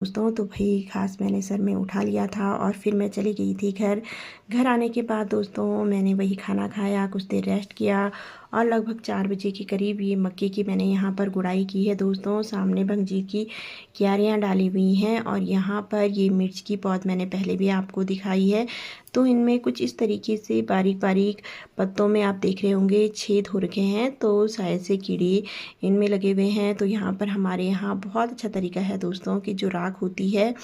दोस्तों तो भाई खास मैंने सर में उठा लिया था और फिर मैं चली गई थी घर आने के बाद दोस्तों मैंने वही खाना खाया, कुछ देर रेस्ट किया और लगभग 4 बजे के करीब ये मक्के की मैंने यहाँ पर गुड़ाई की है। दोस्तों सामने भंगजी की क्यारियाँ डाली हुई हैं और यहाँ पर ये मिर्च की पौध मैंने पहले भी आपको दिखाई है। तो इनमें कुछ इस तरीके से बारीक बारीक पत्तों में आप देख रहे होंगे छेद हो रखे हैं, तो शायद से कीड़े इनमें लगे हुए हैं। तो यहाँ पर हमारे यहाँ बहुत अच्छा तरीका है दोस्तों कि जो राख होती है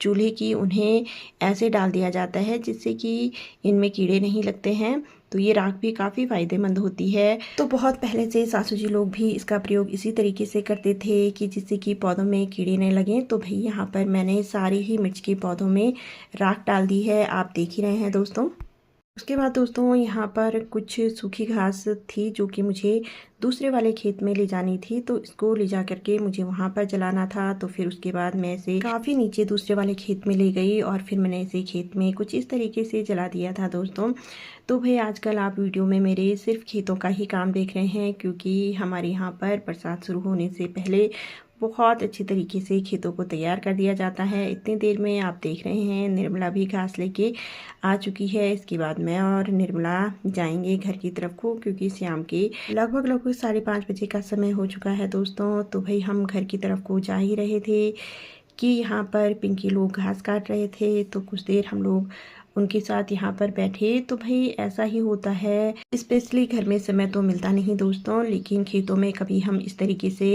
चूल्हे की उन्हें ऐसे डाल दिया जाता है जिससे कि इनमें कीड़े नहीं लगते हैं। तो ये राख भी काफ़ी फ़ायदेमंद होती है। तो बहुत पहले से सासू जी लोग भी इसका प्रयोग इसी तरीके से करते थे कि जिससे कि पौधों में कीड़े नहीं लगें। तो भाई यहाँ पर मैंने सारी ही मिर्च के पौधों में राख डाल दी है, आप देख ही रहे हैं दोस्तों। उसके बाद दोस्तों यहाँ पर कुछ सूखी घास थी जो कि मुझे दूसरे वाले खेत में ले जानी थी, तो इसको ले जा करके मुझे वहाँ पर जलाना था। तो फिर उसके बाद मैं इसे काफ़ी नीचे दूसरे वाले खेत में ले गई और फिर मैंने इसे खेत में कुछ इस तरीके से जला दिया था दोस्तों। तो भाई आजकल आप वीडियो में मेरे सिर्फ खेतों का ही काम देख रहे हैं, क्योंकि हमारे यहाँ पर बरसात शुरू होने से पहले बहुत अच्छी तरीके से खेतों को तैयार कर दिया जाता है। इतनी देर में आप देख रहे हैं निर्मला भी घास लेके आ चुकी है। इसके बाद मैं और निर्मला जाएंगे घर की तरफ को, क्योंकि शाम के लगभग 5:30 बजे का समय हो चुका है दोस्तों। तो भाई हम घर की तरफ को जा ही रहे थे कि यहाँ पर पिंकी लोग घास काट रहे थे, तो कुछ देर हम लोग उनके साथ यहाँ पर बैठे। तो भाई ऐसा ही होता है, स्पेशली घर में समय तो मिलता नहीं दोस्तों, लेकिन खेतों में कभी हम इस तरीके से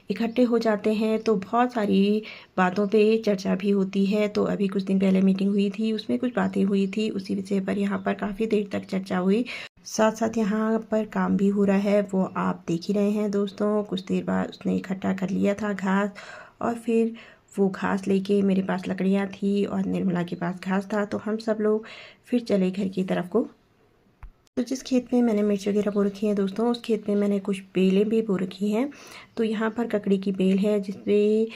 इकट्ठे हो जाते हैं तो बहुत सारी बातों पे चर्चा भी होती है। तो अभी कुछ दिन पहले मीटिंग हुई थी, उसमें कुछ बातें हुई थी, उसी विषय पर यहाँ पर काफ़ी देर तक चर्चा हुई। साथ साथ यहाँ पर काम भी हो रहा है, वो आप देख ही रहे हैं दोस्तों। कुछ देर बाद उसने इकट्ठा कर लिया था घास और फिर वो घास लेके, मेरे पास लकड़ियाँ थी और निर्मला के पास घास था, तो हम सब लोग फिर चले घर की तरफ को। तो जिस खेत में मैंने मिर्च वगैरह बो रखी है दोस्तों, उस खेत में मैंने कुछ बेलें भी बो रखी हैं। तो यहाँ पर ककड़ी की बेल है जिसमें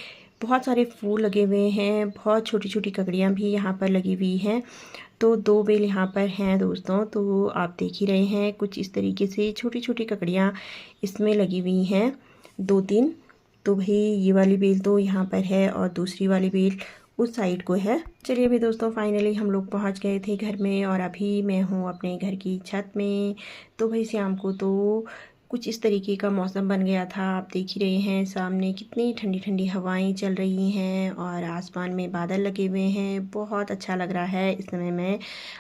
बहुत सारे फूल लगे हुए हैं, बहुत छोटी छोटी ककड़ियाँ भी यहाँ पर लगी हुई हैं। तो 2 बेल यहाँ पर हैं दोस्तों, तो आप देख ही रहे हैं कुछ इस तरीके से छोटी छोटी ककड़ियाँ इसमें लगी हुई हैं 2-3। तो भाई ये वाली बेल तो यहाँ पर है और दूसरी वाली बेल उस साइड को है। चलिए अभी दोस्तों फाइनली हम लोग पहुँच गए थे घर में और अभी मैं हूँ अपने घर की छत में। तो भाई शाम को तो कुछ इस तरीके का मौसम बन गया था, आप देख ही रहे हैं सामने कितनी ठंडी ठंडी हवाएं चल रही हैं और आसमान में बादल लगे हुए हैं। बहुत अच्छा लग रहा है। इस समय मैं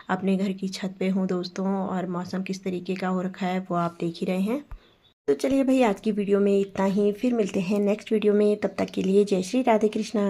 अपने घर की छत पे हूँ दोस्तों और मौसम किस तरीके का हो रखा है वो आप देख ही रहे हैं। तो चलिए भाई आज की वीडियो में इतना ही, फिर मिलते हैं नेक्स्ट वीडियो में। तब तक के लिए जय श्री राधे कृष्णा।